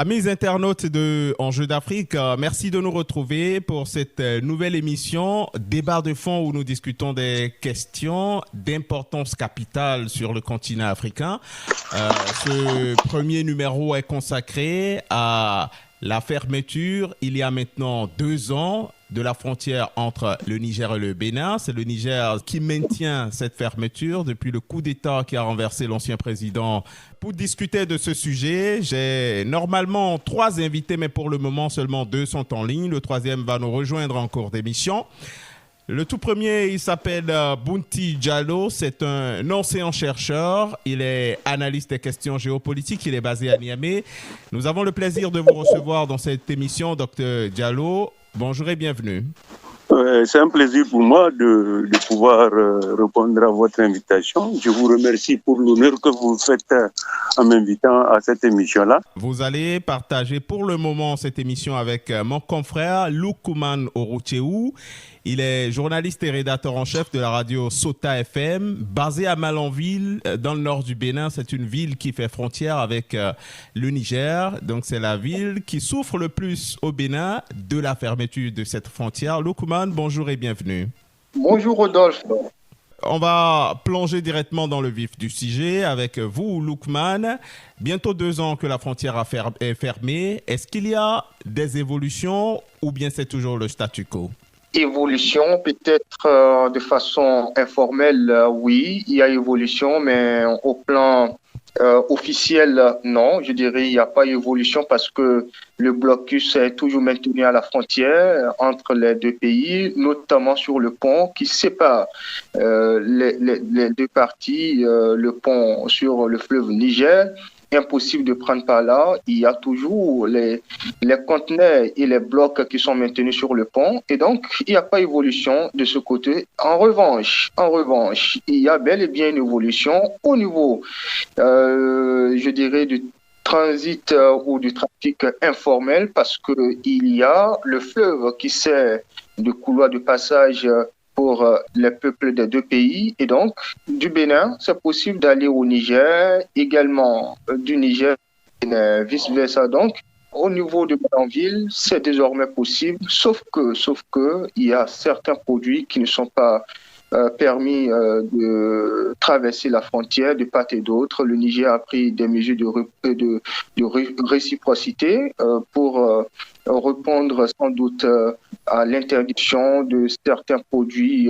Amis internautes de Enjeux d'Afrique, merci de nous retrouver pour cette nouvelle émission Débat de fond où nous discutons des questions d'importance capitale sur le continent africain. Ce premier numéro est consacré à la fermeture, il y a maintenant 2 ans, de la frontière entre le Niger et le Bénin. C'est le Niger qui maintient cette fermeture depuis le coup d'État qui a renversé l'ancien président. Pour discuter de ce sujet, j'ai normalement 3 invités, mais pour le moment, seulement 2 sont en ligne. Le 3e va nous rejoindre en cours d'émission. Le tout premier, il s'appelle Bounty Diallo. C'est un enseignant-chercheur. Il est analyste des questions géopolitiques. Il est basé à Niamey. Nous avons le plaisir de vous recevoir dans cette émission, Dr Diallo. Bonjour et bienvenue. C'est un plaisir pour moi de pouvoir répondre à votre invitation. Je vous remercie pour l'honneur que vous faites en m'invitant à cette émission-là. Vous allez partager pour le moment cette émission avec mon confrère Lukman Orocheou. Il est journaliste et rédacteur en chef de la radio Sota FM, basé à Malanville, dans le nord du Bénin. C'est une ville qui fait frontière avec le Niger. Donc, c'est la ville qui souffre le plus au Bénin de la fermeture de cette frontière. Lukman, bonjour et bienvenue. Bonjour Rodolphe. On va plonger directement dans le vif du sujet avec vous, Lukman. Bientôt 2 ans que la frontière est fermée. Est-ce qu'il y a des évolutions ou bien c'est toujours le statu quo? Évolution, peut-être de façon informelle, oui, il y a évolution, mais au plan officiel, non. Je dirais il n'y a pas évolution parce que le blocus est toujours maintenu à la frontière entre les 2 pays, notamment sur le pont qui sépare les 2 parties, le pont sur le fleuve Niger. Impossible de prendre par là. Il y a toujours les conteneurs et les blocs qui sont maintenus sur le pont et donc il n'y a pas d'évolution de ce côté. En revanche, il y a bel et bien une évolution au niveau, je dirais, du transit ou du trafic informel parce qu'il y a le fleuve qui sert de couloir de passage pour les peuples des 2 pays. Et donc, du Bénin, c'est possible d'aller au Niger, également du Niger, et vice-versa. Donc, au niveau de Malanville, c'est désormais possible, sauf que il y a certains produits qui ne sont pas permis de traverser la frontière de part et d'autre. Le Niger a pris des mesures de réciprocité pour répondre sans doute à l'interdiction de certains produits,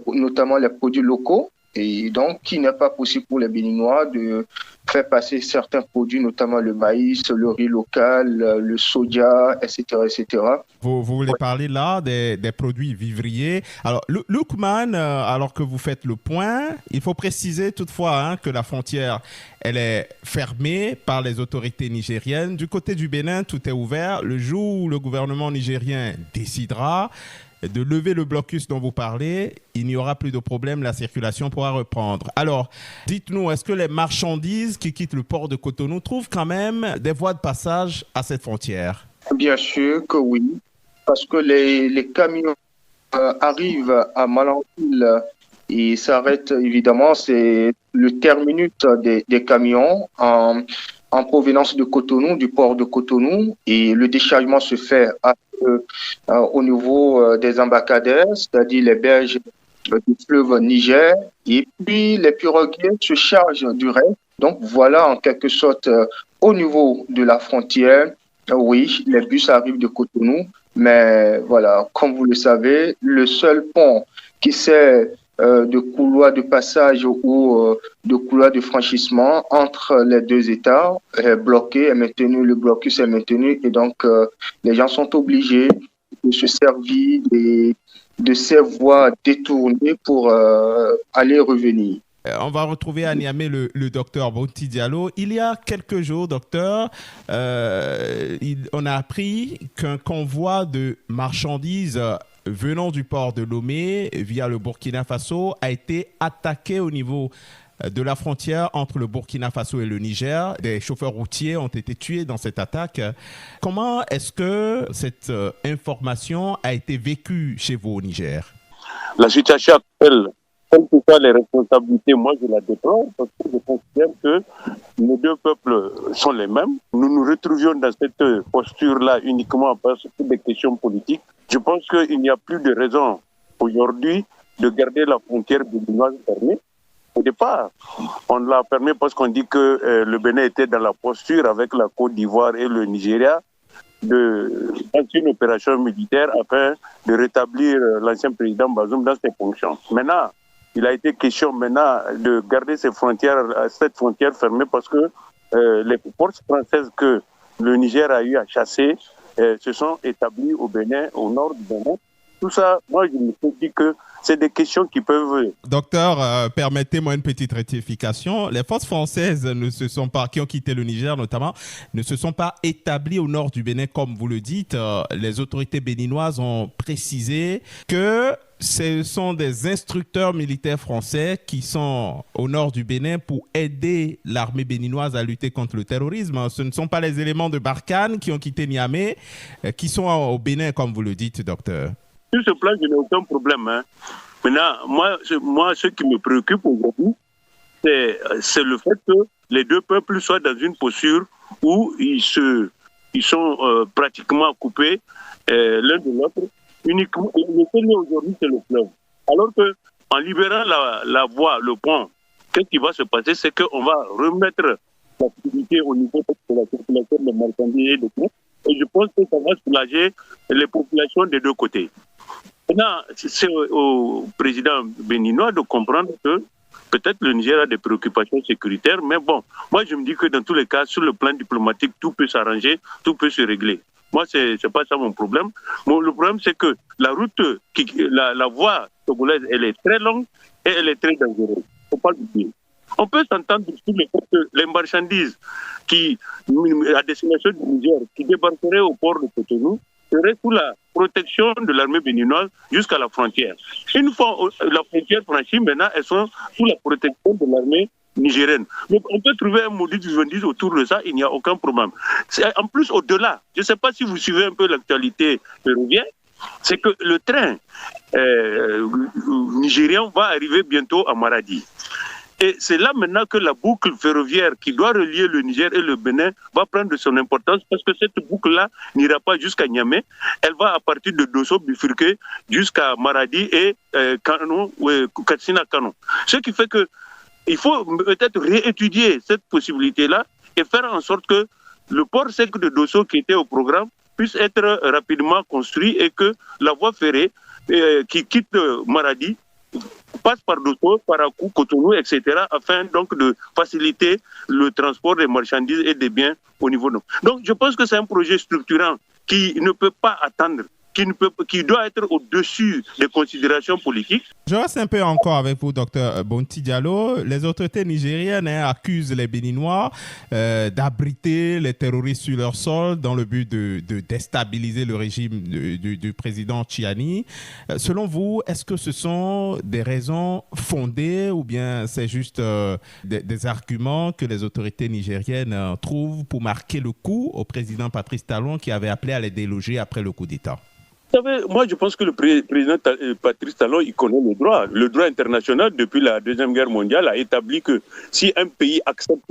notamment les produits locaux. Et donc, il n'est pas possible pour les Béninois de faire passer certains produits, notamment le maïs, le riz local, le soja, etc. etc. Vous voulez parler là des produits vivriers. Alors, Lukman, alors que vous faites le point, il faut préciser toutefois que la frontière, elle est fermée par les autorités nigériennes. Du côté du Bénin, tout est ouvert. Le jour où le gouvernement nigérien décidera de lever le blocus dont vous parlez, il n'y aura plus de problème, la circulation pourra reprendre. Alors, dites-nous, est-ce que les marchandises qui quittent le port de Cotonou trouvent quand même des voies de passage à cette frontière? Bien sûr que oui, parce que les camions arrivent à Malanville et s'arrêtent, évidemment, c'est le terminus des camions en provenance de Cotonou, du port de Cotonou, et le déchargement se fait au niveau des embarcadères, c'est-à-dire les berges du fleuve Niger, et puis les piroguiers se chargent du reste. Donc voilà, en quelque sorte, au niveau de la frontière, oui, les bus arrivent de Cotonou, mais voilà, comme vous le savez, le seul pont qui sert de couloir de passage ou de couloir de franchissement entre les 2 États est bloqué, est maintenu, le blocus est maintenu et donc les gens sont obligés de se servir de ces voies détournées pour aller et revenir. On va retrouver à Niamey le docteur Bounty Diallo. Il y a quelques jours, docteur, on a appris qu'un convoi de marchandises venant du port de Lomé via le Burkina Faso a été attaqué au niveau de la frontière entre le Burkina Faso et le Niger. Des chauffeurs routiers ont été tués dans cette attaque. Comment est-ce que cette information a été vécue chez vous au Niger? La situation actuelle quelles que soient les responsabilités, moi je la déplore parce que je considère que nos deux peuples sont les mêmes. Nous nous retrouvions dans cette posture-là uniquement parce que des questions politiques. Je pense qu'il n'y a plus de raison aujourd'hui de garder la frontière béninoise fermée. Au départ, on l'a permis parce qu'on dit que le Bénin était dans la posture avec la Côte d'Ivoire et le Nigeria de lancer une opération militaire afin de rétablir l'ancien président Bazoum dans ses fonctions. Maintenant, il a été question maintenant de garder cette frontière fermée parce que les forces françaises que le Niger a eu à chasser se sont établies au Bénin, au nord du Bénin. Tout ça, moi, je me suis dit que c'est des questions qui peuvent... Docteur, permettez-moi une petite rectification. Les forces françaises qui ont quitté le Niger notamment, ne se sont pas établies au nord du Bénin, comme vous le dites. Les autorités béninoises ont précisé que ce sont des instructeurs militaires français qui sont au nord du Bénin pour aider l'armée béninoise à lutter contre le terrorisme. Ce ne sont pas les éléments de Barkhane qui ont quitté Niamey, qui sont au Bénin, comme vous le dites, docteur. Sur ce plan, je n'ai aucun problème. Maintenant, moi, ce qui me préoccupe aujourd'hui, c'est le fait que les deux peuples soient dans une posture où ils sont pratiquement coupés l'un de l'autre. Uniquement, le seul lieu aujourd'hui, c'est le fleuve. Alors qu'en libérant la voie, le pont, qu'est-ce qui va se passer? C'est qu'on va remettre l'activité au niveau de la circulation des marchandises et des biens. Et je pense que ça va soulager les populations des deux côtés. Maintenant, c'est au président béninois de comprendre que peut-être le Niger a des préoccupations sécuritaires, mais bon, moi je me dis que dans tous les cas, sur le plan diplomatique, tout peut s'arranger, tout peut se régler. Moi, c'est pas ça mon problème. Le problème, c'est que la route, la voie togolaise, elle est très longue et elle est très dangereuse. Il ne faut pas l'oublier. On peut s'entendre sur le fait que les marchandises à destination du Niger, qui débarqueraient au port de Cotonou, seraient sous la protection de l'armée béninoise jusqu'à la frontière. Une fois la frontière franchie, maintenant, elles sont sous la protection de l'armée nigérienne. Donc, on peut trouver un modus vivendi autour de ça, il n'y a aucun problème. En plus, au-delà, je ne sais pas si vous suivez un peu l'actualité ferroviaire, c'est que le train nigérien va arriver bientôt à Maradi. Et c'est là maintenant que la boucle ferroviaire qui doit relier le Niger et le Bénin va prendre de son importance parce que cette boucle-là n'ira pas jusqu'à Niamey. Elle va à partir de Dosso bifurquer jusqu'à Maradi et Katsina Kano. Ce qui fait que il faut peut-être réétudier cette possibilité-là et faire en sorte que le port sec de Dosso qui était au programme puisse être rapidement construit et que la voie ferrée qui quitte Maradi passe par Dosso, Parakou, Cotonou, etc., afin donc de faciliter le transport des marchandises et des biens au niveau de nous. Donc je pense que c'est un projet structurant qui ne peut pas attendre, qui doit être au-dessus des considérations politiques. Je reste un peu encore avec vous, docteur Bonti Diallo. Les autorités nigériennes accusent les Béninois d'abriter les terroristes sur leur sol dans le but de déstabiliser le régime du président Tchiani. Selon vous, est-ce que ce sont des raisons fondées ou bien c'est juste des arguments que les autorités nigériennes trouvent pour marquer le coup au président Patrice Talon qui avait appelé à les déloger après le coup d'État? Vous savez, moi je pense que le président Patrice Talon, il connaît le droit. Le droit international, depuis la Deuxième Guerre mondiale, a établi que si un pays accepte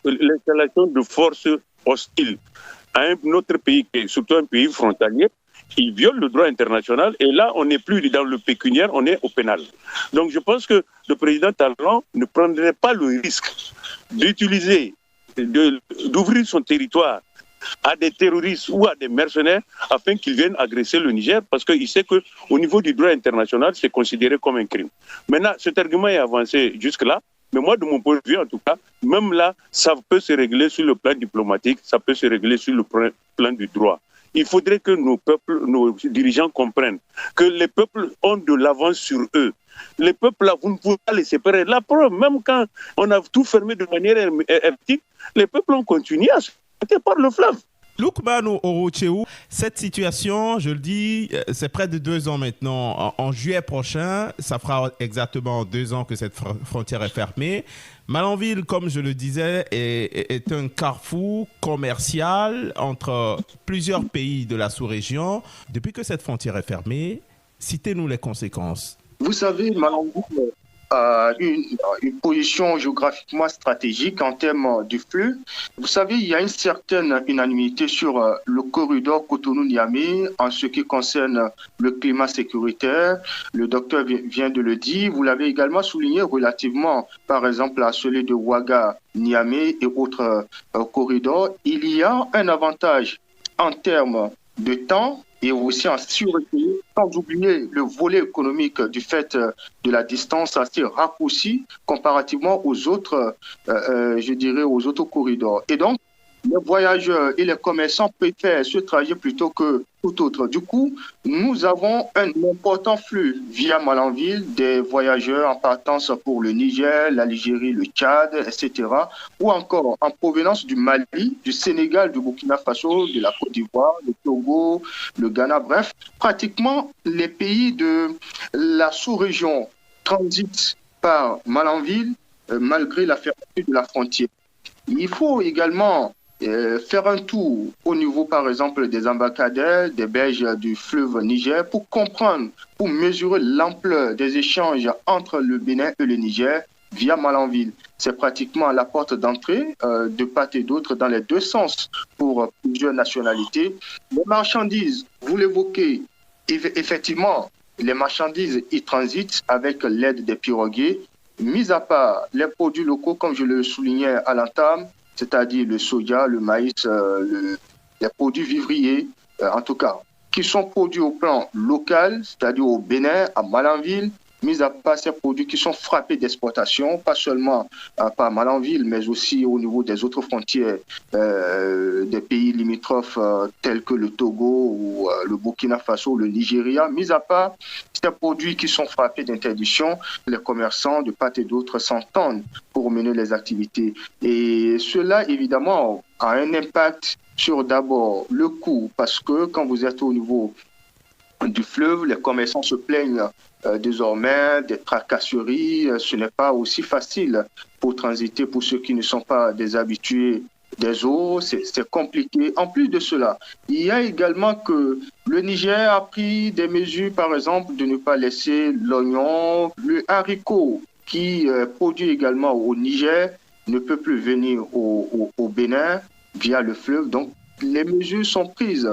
l'installation de forces hostiles à un autre pays, surtout un pays frontalier, il viole le droit international et là, on n'est plus dans le pécuniaire, on est au pénal. Donc je pense que le président Talon ne prendrait pas le risque d'ouvrir son territoire à des terroristes ou à des mercenaires afin qu'ils viennent agresser le Niger parce qu'il sait qu'au niveau du droit international, c'est considéré comme un crime. Maintenant, cet argument est avancé jusque-là, mais moi, de mon point de vue, en tout cas, même là, ça peut se régler sur le plan diplomatique, ça peut se régler sur le plan du droit. Il faudrait que nos dirigeants comprennent que les peuples ont de l'avance sur eux. Les peuples, là, vous ne pouvez pas les séparer. La preuve, même quand on a tout fermé de manière hermétique, les peuples ont continué à se par le fleuve. Lukman Orocheou, cette situation, je le dis, c'est près de 2 ans maintenant. En juillet prochain, ça fera exactement 2 ans que cette frontière est fermée. Malanville, comme je le disais, est un carrefour commercial entre plusieurs pays de la sous-région. Depuis que cette frontière est fermée, citez-nous les conséquences. Vous savez, Malambou a une position géographiquement stratégique en termes de flux. Vous savez, il y a une certaine unanimité sur le corridor Cotonou-Niamey en ce qui concerne le climat sécuritaire. Le docteur vient de le dire. Vous l'avez également souligné relativement, par exemple, à celui de Ouaga-Niamey et autres corridors. Il y a un avantage en termes de temps et aussi en sûreté, sans oublier le volet économique du fait de la distance assez raccourcie comparativement aux autres, je dirais, aux autres corridors. Et donc, les voyageurs et les commerçants préfèrent ce trajet plutôt que tout autre. Du coup, nous avons un important flux via Malanville des voyageurs en partance pour le Niger, l'Algérie, le Tchad, etc. Ou encore en provenance du Mali, du Sénégal, du Burkina Faso, de la Côte d'Ivoire, le Togo, le Ghana, bref, pratiquement les pays de la sous-région transitent par Malanville malgré la fermeture de la frontière. Il faut également faire un tour au niveau, par exemple, des embarcadères, des berges du fleuve Niger pour comprendre, pour mesurer l'ampleur des échanges entre le Bénin et le Niger via Malanville. C'est pratiquement la porte d'entrée de part et d'autre dans les deux sens pour plusieurs nationalités. Les marchandises, vous l'évoquez, effectivement, les marchandises y transitent avec l'aide des piroguiers, mis à part les produits locaux, comme je le soulignais à l'entame, c'est-à-dire le soja, le maïs, les produits vivriers, en tout cas, qui sont produits au plan local, c'est-à-dire au Bénin, à Malanville, mis à part ces produits qui sont frappés d'exportation, pas seulement par Malanville, mais aussi au niveau des autres frontières des pays limitrophes tels que le Togo ou le Burkina Faso, le Nigeria, mis à part ces produits qui sont frappés d'interdiction, les commerçants de part et d'autre s'entendent pour mener les activités. Et cela, évidemment, a un impact sur d'abord le coût, parce que quand vous êtes au niveau du fleuve, les commerçants se plaignent désormais des tracasseries. Ce n'est pas aussi facile pour transiter pour ceux qui ne sont pas des habitués des eaux. C'est compliqué. En plus de cela, il y a également que le Niger a pris des mesures, par exemple, de ne pas laisser l'oignon, le haricot qui produit également au Niger ne peut plus venir au Bénin via le fleuve. Donc, les mesures sont prises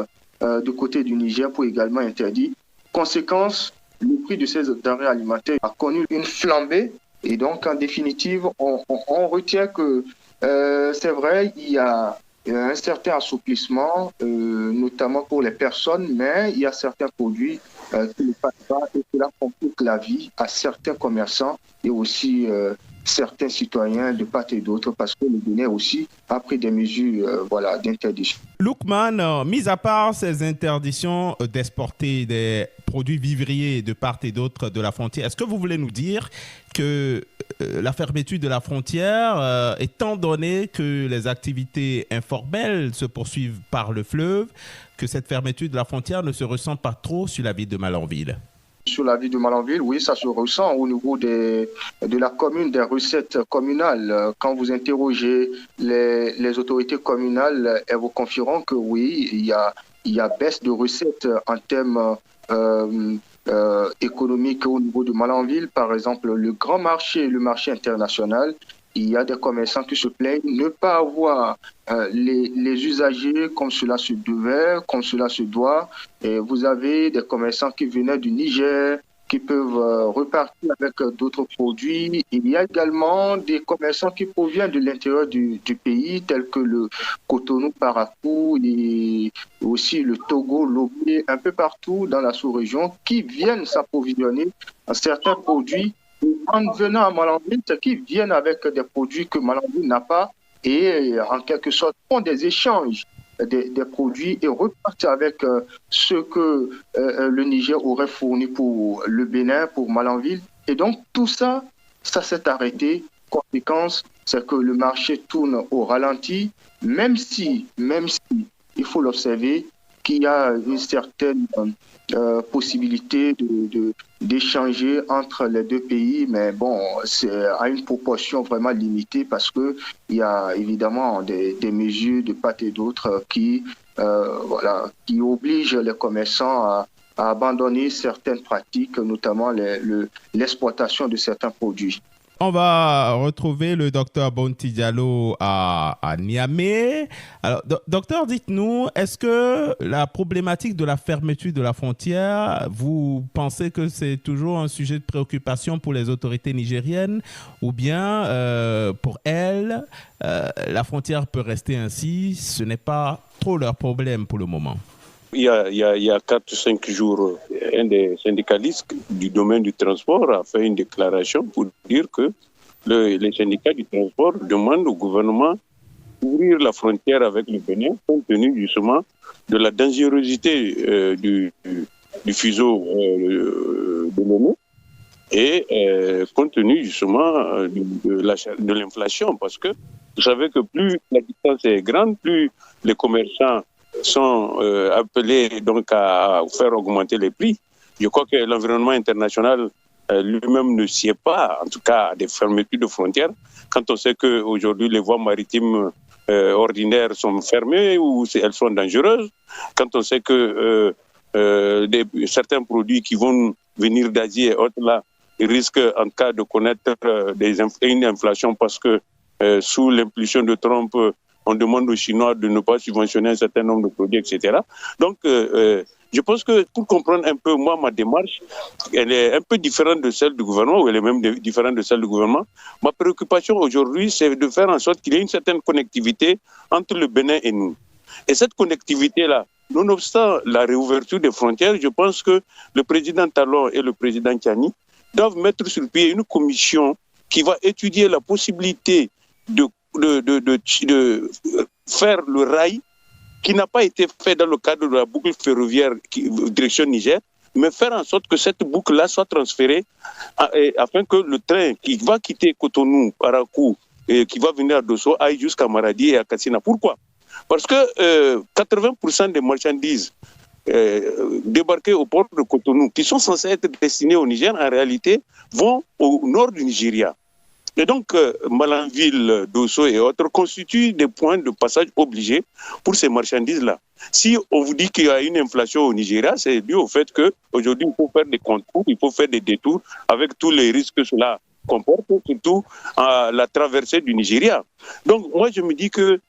du côté du Niger pour également interdire. Conséquence, le prix de ces denrées alimentaires a connu une flambée et donc en définitive, on retient que c'est vrai, il y a un certain assouplissement, notamment pour les personnes, mais il y a certains produits qui ne passent pas et cela complique la vie à certains commerçants et aussi certains citoyens de part et d'autre parce que le Bénin aussi a pris des mesures d'interdiction. Lookman, mis à part ces interdictions d'exporter des produits vivriers de part et d'autre de la frontière, est-ce que vous voulez nous dire que la fermeture de la frontière, étant donné que les activités informelles se poursuivent par le fleuve, que cette fermeture de la frontière ne se ressent pas trop sur la ville de Malanville? Sur la ville de Malanville, oui, ça se ressent au niveau de la commune, des recettes communales. Quand vous interrogez les autorités communales, elles vous confieront que oui, il y a baisse de recettes en termes économiques au niveau de Malanville. Par exemple, le grand marché, le marché international, il y a des commerçants qui se plaignent de ne pas avoir les usagers comme cela se devait, comme cela se doit. Et vous avez des commerçants qui venaient du Niger, qui peuvent repartir avec d'autres produits. Il y a également des commerçants qui proviennent de l'intérieur du pays, tels que le Cotonou, Parakou, et aussi le Togo, Lomé, un peu partout dans la sous-région, qui viennent s'approvisionner en certains produits. En venant à Malanville, c'est qu'ils viennent avec des produits que Malanville n'a pas et en quelque sorte font des échanges des produits et repartent avec ce que le Niger aurait fourni pour le Bénin, pour Malanville. Et donc tout ça, ça s'est arrêté. Conséquence, c'est que le marché tourne au ralenti, même si il faut l'observer, qu'il y a une certaine possibilité d'échanger entre les deux pays, mais bon, c'est à une proportion vraiment limitée parce qu'il y a évidemment des mesures de part et d'autre qui obligent les commerçants à abandonner certaines pratiques, notamment l'exploitation de certains produits. On va retrouver le docteur Bonti Diallo à Niamey. Alors, docteur, dites-nous, est-ce que la problématique de la fermeture de la frontière, vous pensez que c'est toujours un sujet de préoccupation pour les autorités nigériennes ou bien pour elles, la frontière peut rester ainsi, ce n'est pas trop leur problème pour le moment? Il y a 4 ou 5 jours, un des syndicalistes du domaine du transport a fait une déclaration pour dire que les syndicats du transport demandent au gouvernement d'ouvrir la frontière avec le Bénin compte tenu justement de la dangerosité du fuseau de l'ONU et compte tenu justement de l'inflation. Parce que vous savez que plus la distance est grande, plus les commerçants sont appelés donc à faire augmenter les prix. Je crois que l'environnement international lui-même ne sied pas, en tout cas, à des fermetures de frontières. Quand on sait qu'aujourd'hui, les voies maritimes ordinaires sont fermées ou elles sont dangereuses, quand on sait que certains produits qui vont venir d'Asie et autres là, ils risquent en cas de connaître une inflation parce que sous l'impulsion de Trump, on demande aux Chinois de ne pas subventionner un certain nombre de produits, etc. Donc, je pense que pour comprendre un peu, moi, ma démarche, elle est un peu différente de celle du gouvernement, ou elle est même différente de celle du gouvernement. Ma préoccupation aujourd'hui, c'est de faire en sorte qu'il y ait une certaine connectivité entre le Bénin et nous. Et cette connectivité-là, nonobstant la réouverture des frontières, je pense que le président Talon et le président Tiani doivent mettre sur pied une commission qui va étudier la possibilité de faire le rail qui n'a pas été fait dans le cadre de la boucle ferroviaire direction Niger, mais faire en sorte que cette boucle-là soit transférée afin que le train qui va quitter Cotonou, Parakou, et qui va venir à Dosso aille jusqu'à Maradi et à Katsina. Pourquoi? Parce que 80% des marchandises débarquées au port de Cotonou, qui sont censées être destinées au Niger, en réalité, vont au nord du Nigeria. Et donc, Malanville, Dosso et autres constituent des points de passage obligés pour ces marchandises-là. Si on vous dit qu'il y a une inflation au Nigeria, c'est dû au fait qu'aujourd'hui, il faut faire des contours, il faut faire des détours avec tous les risques que cela comporte, surtout à la traversée du Nigeria. Donc, moi, je me dis que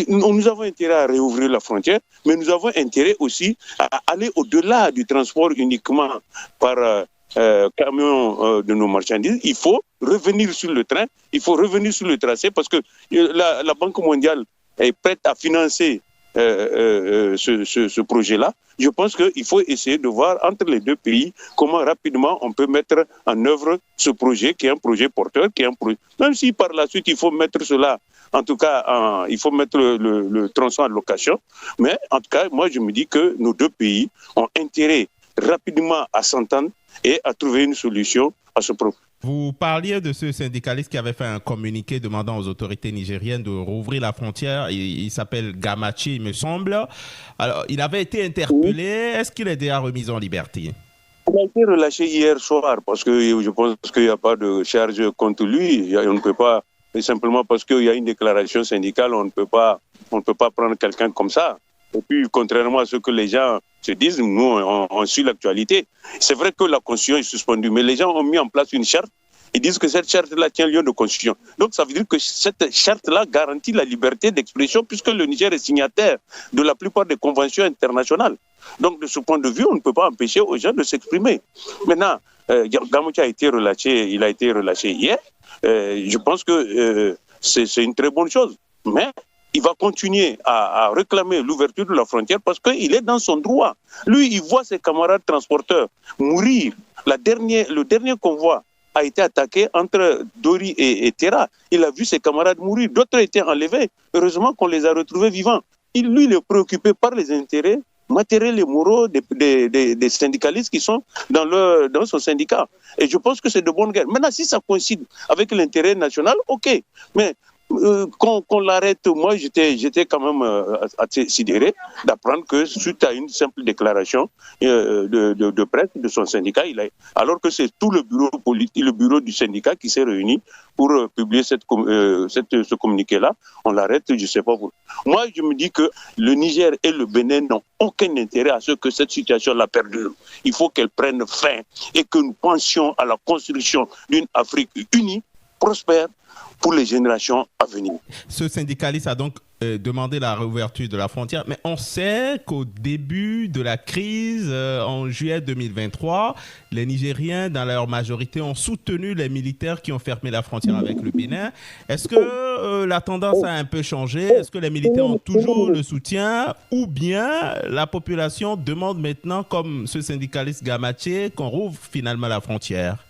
nous avons intérêt à réouvrir la frontière, mais nous avons intérêt aussi à aller au-delà du transport uniquement par camion de nos marchandises. Il faut revenir sur le train, il faut revenir sur le tracé parce que la Banque mondiale est prête à financer ce projet-là. Je pense qu'il faut essayer de voir entre les deux pays comment rapidement on peut mettre en œuvre ce projet qui est un projet porteur, qui est un projet... Même si par la suite il faut mettre cela, en tout cas, il faut mettre le tronçon en location. Mais en tout cas, moi je me dis que nos deux pays ont intérêt rapidement à s'entendre et à trouver une solution à ce problème. Vous parliez de ce syndicaliste qui avait fait un communiqué demandant aux autorités nigériennes de rouvrir la frontière. Il s'appelle Gamachi, il me semble. Alors, il avait été interpellé. Est-ce qu'il est déjà remis en liberté? Il a été relâché hier soir parce que je pense qu'il n'y a pas de charge contre lui. On ne peut pas, simplement parce qu'il y a une déclaration syndicale, on ne peut pas prendre quelqu'un comme ça. Et puis, contrairement à ce que les gens se disent, nous, on suit l'actualité. C'est vrai que la Constitution est suspendue, mais les gens ont mis en place une charte. Ils disent que cette charte-là tient lieu de Constitution. Donc, ça veut dire que cette charte-là garantit la liberté d'expression puisque le Niger est signataire de la plupart des conventions internationales. Donc, de ce point de vue, on ne peut pas empêcher aux gens de s'exprimer. Maintenant, Gamachi a été relâché hier. Je pense que c'est une très bonne chose. Mais il va continuer à réclamer l'ouverture de la frontière parce qu'il est dans son droit. Lui, il voit ses camarades transporteurs mourir. Le dernier convoi a été attaqué entre Dori et Terra. Il a vu ses camarades mourir. D'autres étaient enlevés. Heureusement qu'on les a retrouvés vivants. Lui, il est préoccupé par les intérêts matériels et moraux des syndicalistes qui sont dans son syndicat. Et je pense que c'est de bonne guerre. Maintenant, si ça coïncide avec l'intérêt national, ok. Mais qu'on l'arrête. Moi, j'étais quand même assez sidéré d'apprendre que suite à une simple déclaration de presse de son syndicat, alors que c'est tout le bureau politique, le bureau du syndicat qui s'est réuni pour publier ce communiqué-là, on l'arrête, je ne sais pas vous. Moi, je me dis que le Niger et le Bénin n'ont aucun intérêt à ce que cette situation-là perdure. Il faut qu'elle prenne fin et que nous pensions à la construction d'une Afrique unie, prospère, pour les générations à venir. Ce syndicaliste a donc demandé la réouverture de la frontière, mais on sait qu'au début de la crise, en juillet 2023, les Nigériens, dans leur majorité, ont soutenu les militaires qui ont fermé la frontière avec le Bénin. Est-ce que la tendance a un peu changé? Est-ce que les militaires ont toujours le soutien? Ou bien la population demande maintenant, comme ce syndicaliste Gamache, qu'on rouvre finalement la frontière?